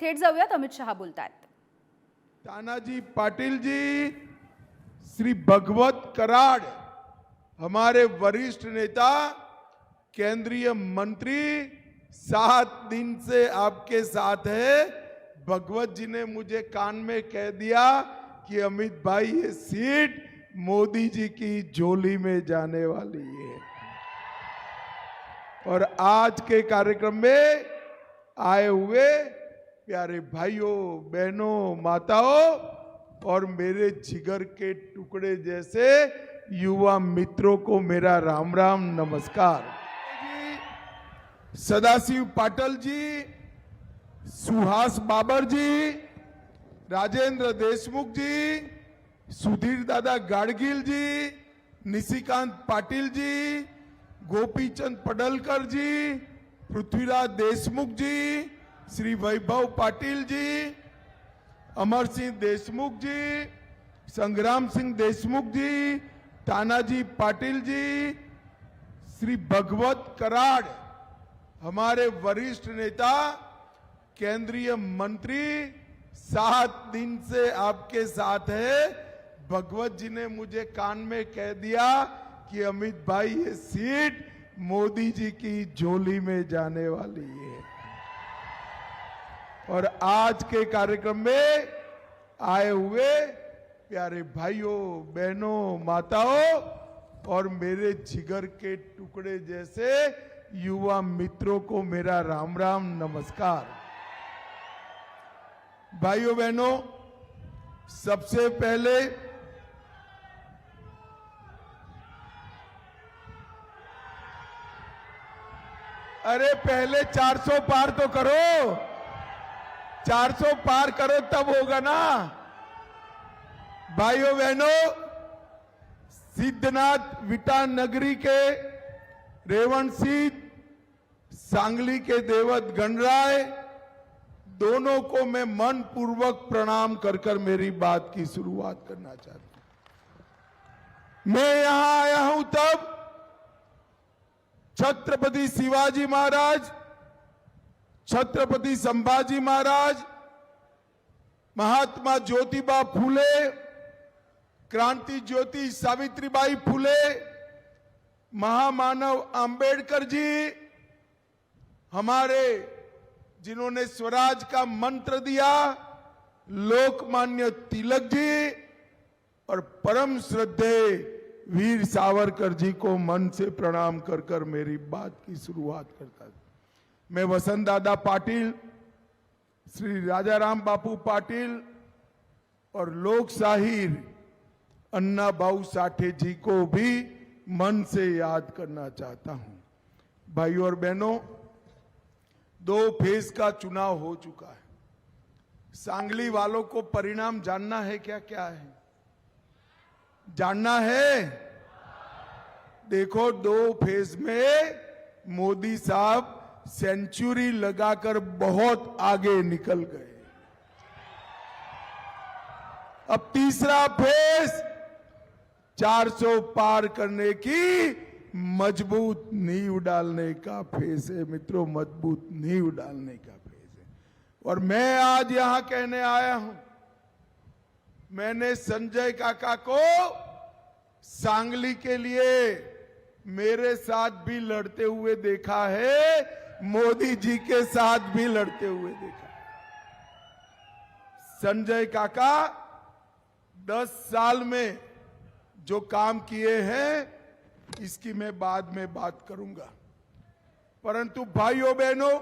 थेट जाऊयात, अमित शहा बोलतायत. तानाजी पाटिल जी, श्री भगवत कराड़, हमारे वरिष्ठ नेता, केंद्रीय मंत्री, 7 दिन से आपके साथ है. भगवत जी ने मुझे कान में कह दिया कि अमित भाई ये सीट मोदी जी की झोली में जाने वाली है. और आज के कार्यक्रम में आए हुए प्यारे भाइयों, बहनों, माताओं और मेरे जिगर के टुकड़े जैसे युवा मित्रों को मेरा राम राम नमस्कार. सदाशिव पाटिल जी, सुहास बाबर जी, राजेंद्र देशमुख जी, सुधीर दादा गाडगिल जी, निशिकांत पाटिल जी, गोपीचंद पडलकर जी, पृथ्वीराज देशमुख जी, श्री वैभव पाटिल जी, अमर सिंह देशमुख जी, संग्राम सिंह देशमुख जी, तानाजी पाटिल जी, श्री भगवत कराड़, हमारे वरिष्ठ नेता, केंद्रीय मंत्री, 7 दिन से आपके साथ है. भगवत जी ने मुझे कान में कह दिया कि अमित भाई ये सीट मोदी जी की झोली में जाने वाली है. और आज के कार्यक्रम में आए हुए प्यारे भाइयों, बहनों, माताओं और मेरे जिगर के टुकड़े जैसे युवा मित्रों को मेरा राम राम नमस्कार. भाइयों बहनों, सबसे पहले अरे पहले 400 पार तो करो, 400 पार करो तब होगा ना. भाइयों बहनों, सिद्धनाथ विटा नगरी के रेवण सिंह, सांगली के देवत गणराय, दोनों को मैं मन पूर्वक प्रणाम कर कर मेरी बात की शुरुआत करना चाहता हूं. मैं यहां आया हूं तब छत्रपति शिवाजी महाराज, छत्रपति संभाजी महाराज, महात्मा ज्योतिबा फूले, क्रांति ज्योति सावित्रीबाई फूले, महामानव अंबेडकर जी, हमारे जिन्होंने स्वराज का मंत्र दिया, लोकमान्य तिलक जी और परम श्रद्धेय वीर सावरकर जी को मन से प्रणाम कर कर मेरी बात की शुरुआत करता हूं. मैं वसंत दादा पाटिल, श्री राजाराम बापू पाटिल और लोक शाहीर अन्ना भाऊ साठे जी को भी मन से याद करना चाहता हूं. भाइयों और बहनों, 2 फेज का चुनाव हो चुका है. सांगली वालों को परिणाम जानना है क्या? क्या है जानना है? देखो, 2 फेज में मोदी साहब सेंचुरी लगाकर बहुत आगे निकल गए. अब तीसरा फेज 400 पार करने की मजबूत नींव डालने का फेज है. मित्रों, मजबूत नींव डालने का फेज है. और मैं आज यहां कहने आया हूं, मैंने संजय काका को सांगली के लिए मेरे साथ भी लड़ते हुए देखा है, मोदी जी के साथ भी लड़ते हुए देखा. संजय काका 10 साल में जो काम किए हैं इसकी मैं बाद में बात करूंगा. परंतु भाइयों बहनों,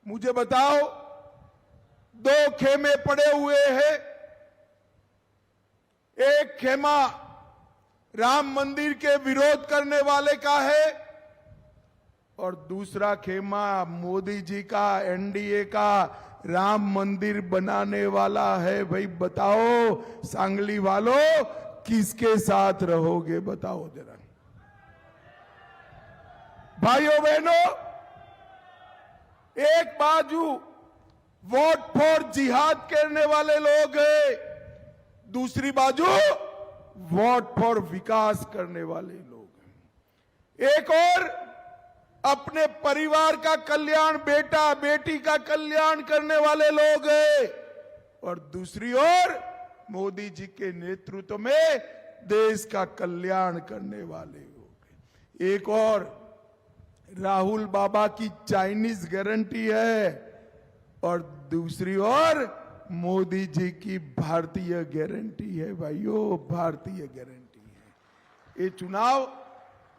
मुझे बताओ, 2 खेमे पड़े हुए हैं. एक खेमा राम मंदिर के विरोध करने वाले का है और दूसरा खेमा मोदी जी का, एनडीए का राम मंदिर बनाने वाला है. भाई बताओ सांगली वालों, किसके साथ रहोगे? बताओ जरा. भाइयों बहनों, एक बाजू वोट फॉर जिहाद करने वाले लोग हैं, दूसरी बाजू वोट फॉर विकास करने वाले लोग हैं. एक और अपने परिवार का कल्याण, बेटा बेटी का कल्याण करने वाले लोग हैं, और दूसरी ओर मोदी जी के नेतृत्व में देश का कल्याण करने वाले लोग हैं। एक और राहुल बाबा की चाइनीज गारंटी है, और दूसरी ओर मोदी जी की भारतीय गारंटी है। भाइयों, भारतीय गारंटी है। ये चुनाव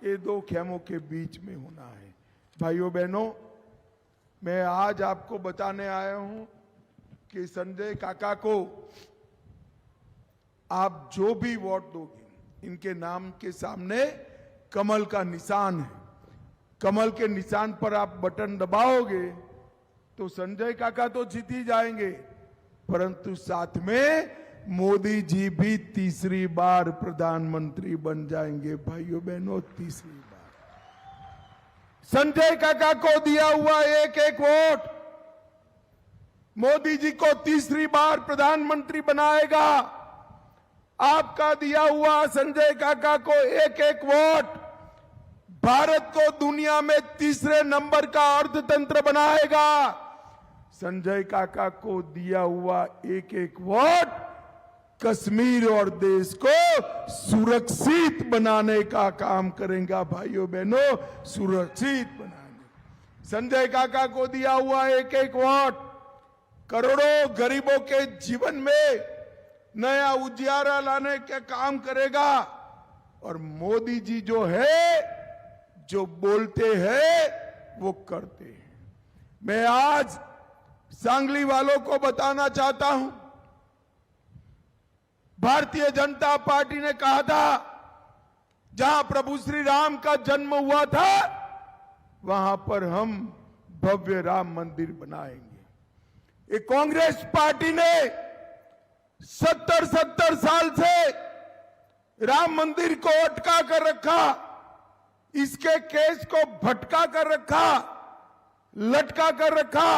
ये दो खेमों के बीच में होना है। भाइयों बहनों, मैं आज आपको बताने आया हूं कि संजय काका को आप जो भी वोट दोगे, इनके नाम के सामने कमल का निशान है। कमल के निशान पर आप बटन दबाओगे तो संजय काका तो जीत ही जाएंगे, परंतु साथ में मोदी जी भी तीसरी बार प्रधानमंत्री बन जाएंगे। भाइयों बहनों, तीसरी बार संजय काका को दिया हुआ एक एक वोट मोदी जी को तीसरी बार प्रधानमंत्री बनाएगा। आपका दिया हुआ संजय काका को एक एक वोट भारत को दुनिया में तीसरे नंबर का अर्थतंत्र बनाएगा। संजय काका को दिया हुआ एक एक वोट कश्मीर और देश को सुरक्षित बनाने का काम करेगा। भाइयों बहनों, सुरक्षित बनाने। संजय काका को दिया हुआ एक एक वोट करोड़ों गरीबों के जीवन में नया उजियारा लाने का काम करेगा। और मोदी जी जो है, जो बोलते हैं वो करते हैं। मैं आज सांगली वालों को बताना चाहता हूं, भारतीय जनता पार्टी ने कहा था जहां प्रभु श्री राम का जन्म हुआ था वहां पर हम भव्य राम मंदिर बनाएंगे। ये कांग्रेस पार्टी ने 70 साल से राम मंदिर को अटका कर रखा, इसके केस को भटका कर रखा, लटका कर रखा।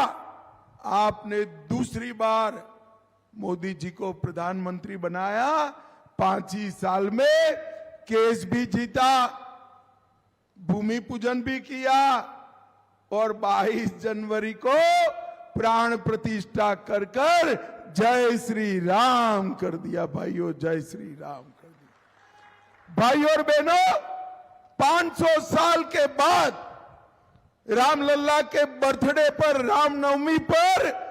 आपने दूसरी बार मोदी जी को प्रधानमंत्री बनाया, 5 ही साल में केस भी जीता, भूमि पूजन भी किया, और 22 जनवरी को प्राण प्रतिष्ठा कर कर जय श्री राम कर दिया। भाइयों, जय श्री राम कर दिया। भाइयों और बहनों, 500 साल के बाद रामलला के बर्थडे पर, रामनवमी पर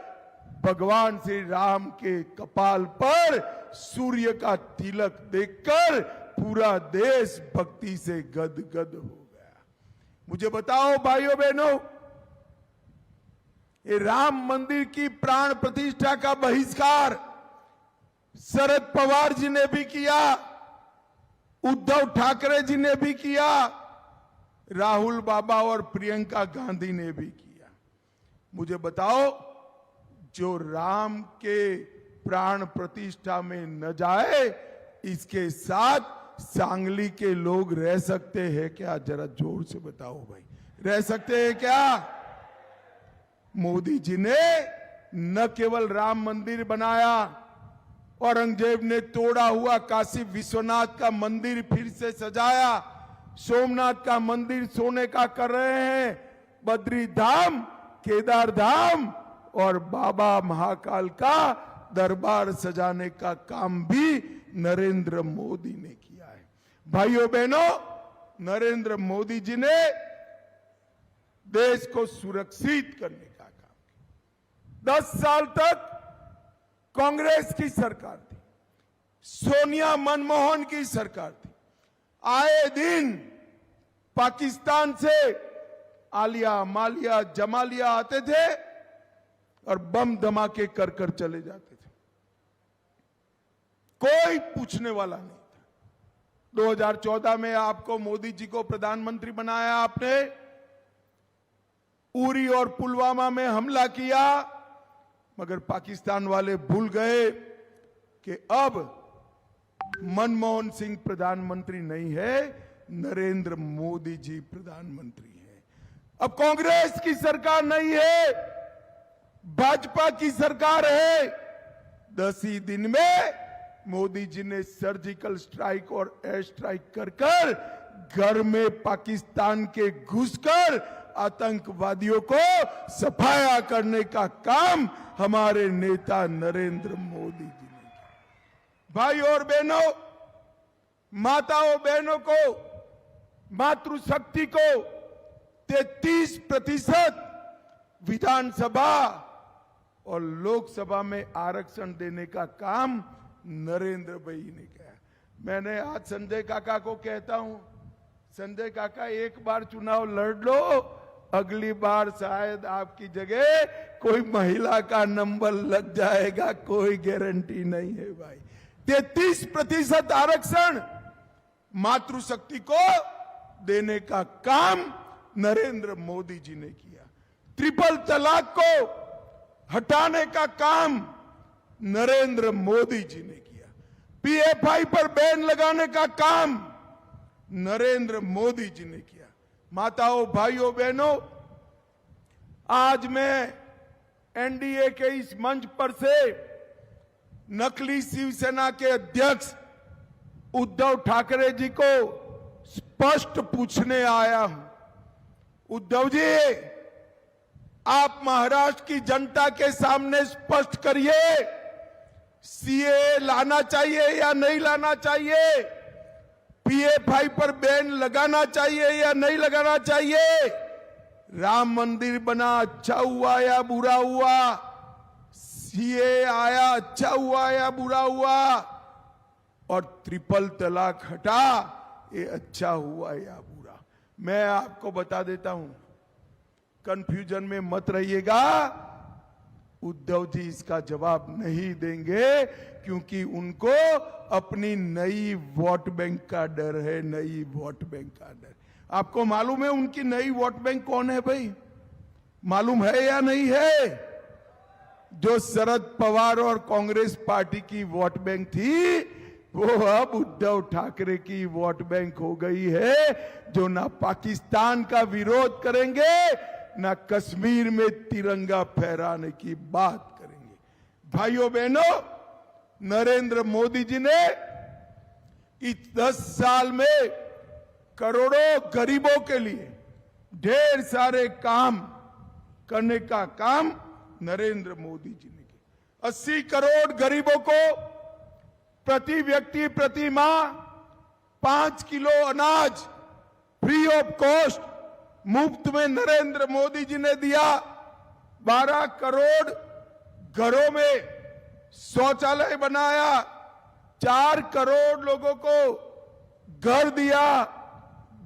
भगवान श्री राम के कपाल पर सूर्य का तिलक देखकर पूरा देश भक्ति से गदगद हो गया। मुझे बताओ भाइयों बहनों, ये राम मंदिर की प्राण प्रतिष्ठा का बहिष्कार शरद पवार जी ने भी किया, उद्धव ठाकरे जी ने भी किया, राहुल बाबा और प्रियंका गांधी ने भी किया। मुझे बताओ, जो राम के प्राण प्रतिष्ठा में न जाए, इसके साथ सांगली के लोग रह सकते हैं क्या? जरा जोर से बताओ भाई, रह सकते हैं क्या? मोदी जी ने न केवल राम मंदिर बनाया, औरंगजेब ने तोड़ा हुआ काशी विश्वनाथ का मंदिर फिर से सजाया, सोमनाथ का मंदिर सोने का कर रहे हैं, बद्री धाम, केदार धाम और बाबा महाकाल का दरबार सजाने का काम भी नरेंद्र मोदी ने किया है। भाइयों बहनों, नरेंद्र मोदी जी ने देश को सुरक्षित करने का काम किया। 10 साल तक कांग्रेस की सरकार थी, सोनिया मनमोहन की सरकार थी। आए दिन पाकिस्तान से आलिया, मालिया, जमालिया आते थे और बम धमाके कर कर चले जाते थे, कोई पूछने वाला नहीं था। 2014 में आपको मोदी जी को प्रधानमंत्री बनाया, आपने उरी और पुलवामा में हमला किया, मगर पाकिस्तान वाले भूल गए कि अब मनमोहन सिंह प्रधानमंत्री नहीं है, नरेंद्र मोदी जी प्रधानमंत्री हैं। अब कांग्रेस की सरकार नहीं है, भाजपा की सरकार है। 10 ही दिन में मोदी जी ने सर्जिकल स्ट्राइक और एयर स्ट्राइक कर कर घर में पाकिस्तान के घुसकर आतंकवादियों को सफाया करने का काम हमारे नेता नरेंद्र मोदी जी ने किया। भाई और बहनों, माताओं बहनों को, मातृशक्ति को 33% विधानसभा और लोकसभा में आरक्षण देने का काम नरेंद्र भाई ने किया। मैंने आज संजय काका को कहता हूं, संजय काका एक बार चुनाव लड़ लो, अगली बार शायद आपकी जगह कोई महिला का नंबर लग जाएगा, कोई गारंटी नहीं है भाई। 33% आरक्षण मातृशक्ति को देने का काम नरेंद्र मोदी जी ने किया। ट्रिपल तलाक को हटाने का काम नरेंद्र मोदी जी ने किया। पीएफआई पर बैन लगाने का काम नरेंद्र मोदी जी ने किया। माताओं, भाइयों, बहनों, आज मैं एनडीए के इस मंच पर से नकली शिवसेना के अध्यक्ष उद्धव ठाकरे जी को स्पष्ट पूछने आया हूं। उद्धव जी, आप महाराष्ट्र की जनता के सामने स्पष्ट करिए, सीए लाना चाहिए या नहीं लाना चाहिए, पीएफआई पर बैन लगाना चाहिए या नहीं लगाना चाहिए, राम मंदिर बना अच्छा हुआ या बुरा हुआ, सीए आया अच्छा हुआ या बुरा हुआ, और ट्रिपल तलाक हटा ये अच्छा हुआ या बुरा। मैं आपको बता देता हूं, कंफ्यूजन में मत रहिएगा। उद्धव जी इसका जवाब नहीं देंगे, क्योंकि उनको अपनी नई वोट बैंक का डर है, नई वोट बैंक का डर। आपको मालूम है उनकी नई वोट बैंक कौन है भाई? मालूम है या नहीं है? जो शरद पवार और कांग्रेस पार्टी की वोट बैंक थी, वो अब उद्धव ठाकरे की वोट बैंक हो गई है, जो ना पाकिस्तान का विरोध करेंगे, ना कश्मीर में तिरंगा फहराने की बात करेंगे। भाइयों बहनों, नरेंद्र मोदी जी ने इस 10 साल में करोड़ों गरीबों के लिए ढेर सारे काम करने का काम नरेंद्र मोदी जी ने किया। 80 करोड़ गरीबों को प्रति व्यक्ति प्रति माह 5 किलो अनाज फ्री ऑफ कॉस्ट मुफ्त में नरेंद्र मोदी जी ने दिया। 12 करोड़ घरों में शौचालय बनाया। 4 करोड़ लोगों को घर दिया।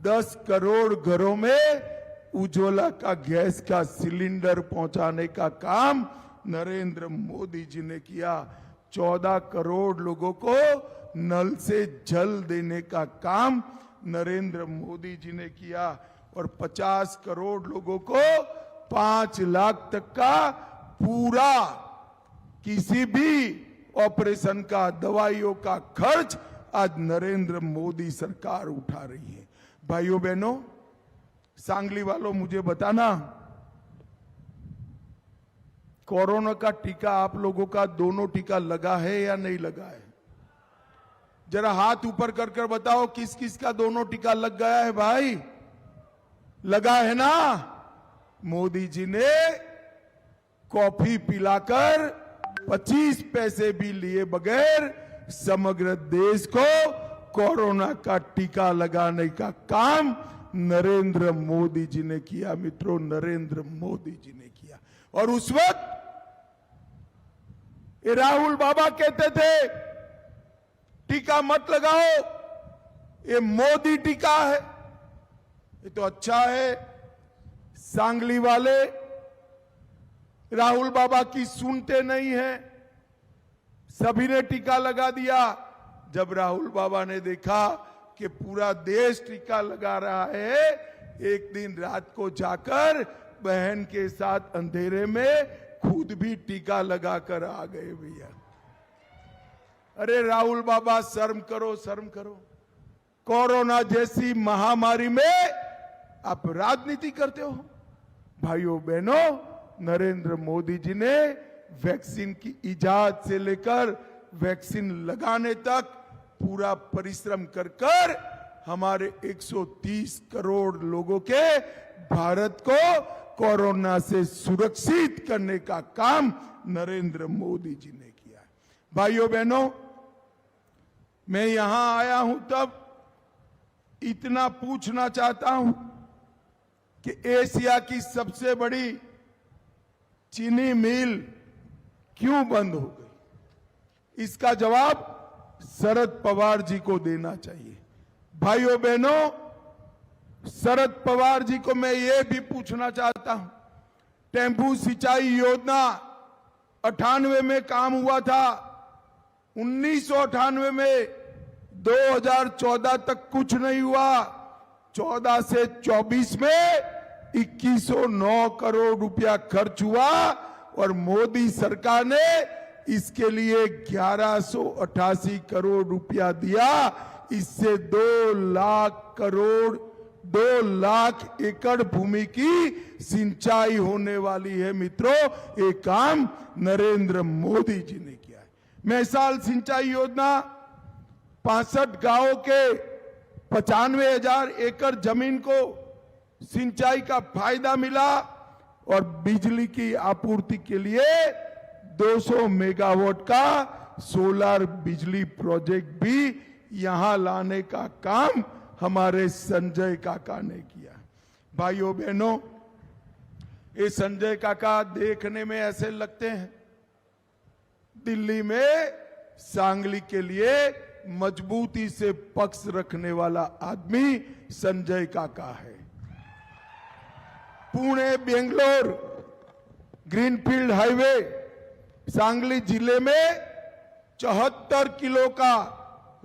10 करोड़ घरों में उज्ज्वला का गैस का सिलेंडर पहुंचाने का काम नरेंद्र मोदी जी ने किया। 14 करोड़ लोगों को नल से जल देने का काम नरेंद्र मोदी जी ने किया। और 50 करोड़ लोगों को 5 लाख तक का पूरा किसी भी ऑपरेशन का, दवाइयों का खर्च आज नरेंद्र मोदी सरकार उठा रही है। भाइयों बहनों, सांगली वालों, मुझे बताना, कोरोना का टीका आप लोगों का दोनों टीका लगा है या नहीं लगा है? जरा हाथ ऊपर कर कर बताओ किस किस का दोनों टीका लग गया है भाई? लगा है ना? मोदी जी ने कॉफी पिलाकर 25 पैसे भी लिए बगैर समग्र देश को कोरोना का टीका लगाने का काम नरेंद्र मोदी जी ने किया। मित्रों, नरेंद्र मोदी जी ने किया। और उस वक्त ये राहुल बाबा कहते थे टीका मत लगाओ, ये मोदी टीका है। ये तो अच्छा है, सांगली वाले राहुल बाबा की सुनते नहीं हैं, सभी ने टीका लगा दिया। जब राहुल बाबा ने देखा कि पूरा देश टीका लगा रहा है, एक दिन रात को जाकर बहन के साथ अंधेरे में खुद भी टीका लगाकर आ गए भैया। अरे राहुल बाबा, शर्म करो, शर्म करो। कोरोना जैसी महामारी में आप राजनीति करते हो। भाइयों बहनों, नरेंद्र मोदी जी ने वैक्सीन की इजाद से लेकर वैक्सीन लगाने तक पूरा परिश्रम कर कर हमारे 130 करोड़ लोगों के भारत को कोरोना से सुरक्षित करने का काम नरेंद्र मोदी जी ने किया है। भाइयों बहनों, मैं यहां आया हूं तब इतना पूछना चाहता हूं कि एशिया की सबसे बड़ी चीनी मिल क्यों बंद हो गई? इसका जवाब शरद पवार जी को देना चाहिए। भाइयों बहनों, शरद पवार जी को मैं ये भी पूछना चाहता हूं, टेम्पू सिंचाई योजना 98 में काम हुआ था, 1998 में 2014 तक कुछ नहीं हुआ, 14 से 24 में 2109 करोड़ रुपया खर्च हुआ और मोदी सरकार ने इसके लिए 1188 करोड़ रुपया दिया। इससे 2 लाख एकड़ भूमि की सिंचाई होने वाली है। मित्रों, ये काम नरेंद्र मोदी जी ने किया है। मैसाल सिंचाई योजना 65 गांवों के 95,000 एकड़ जमीन को सिंचाई का फायदा मिला और बिजली की आपूर्ति के लिए 200 मेगावाट का सोलर बिजली प्रोजेक्ट भी यहां लाने का काम हमारे संजय काका ने किया। भाइयों बहनों, ये संजय काका देखने में ऐसे लगते हैं, दिल्ली में सांगली के लिए मजबूती से पक्ष रखने वाला आदमी संजय काका है। पुणे बेंगलोर ग्रीनफील्ड हाईवे सांगली जिले में 74 किलो का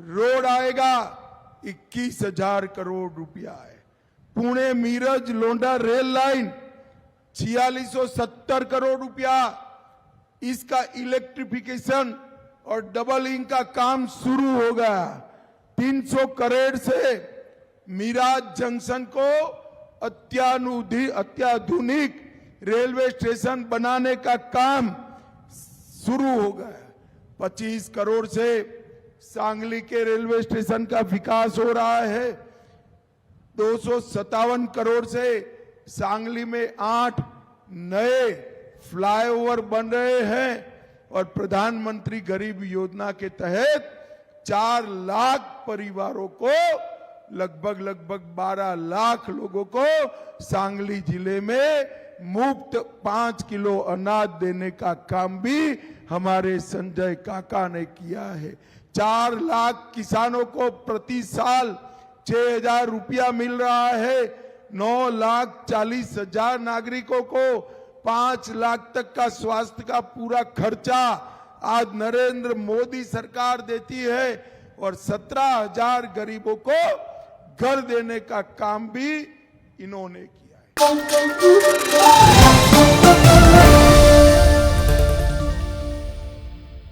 रोड आएगा, 21,000 करोड़ रुपया है। पुणे मीरज लोंडा रेल लाइन 4670 करोड़ रुपया, इसका इलेक्ट्रिफिकेशन और डबलिंग का काम शुरू हो गया। 300 करोड़ से मीराज जंक्शन को अत्याधुनिक रेलवे स्टेशन बनाने का काम शुरू हो गया। 25 करोड़ से सांगली के रेलवे स्टेशन का विकास हो रहा है। 257 करोड़ से सांगली में 8 नए फ्लाईओवर बन रहे हैं और प्रधानमंत्री गरीब योजना के तहत 4 लाख परिवारों को लगभग 12 लाख लोगों को सांगली जिले में मुफ्त 5 किलो अनाज देने का काम भी हमारे संजय काका ने किया है। 4 लाख किसानों को प्रति साल 6,000 रुपया मिल रहा है। 9,40,000 नागरिकों को 5 लाख तक का स्वास्थ्य का पूरा खर्चा आज नरेंद्र मोदी सरकार देती है और 17,000 गरीबों को घर देने का काम भी इन्होंने किया है।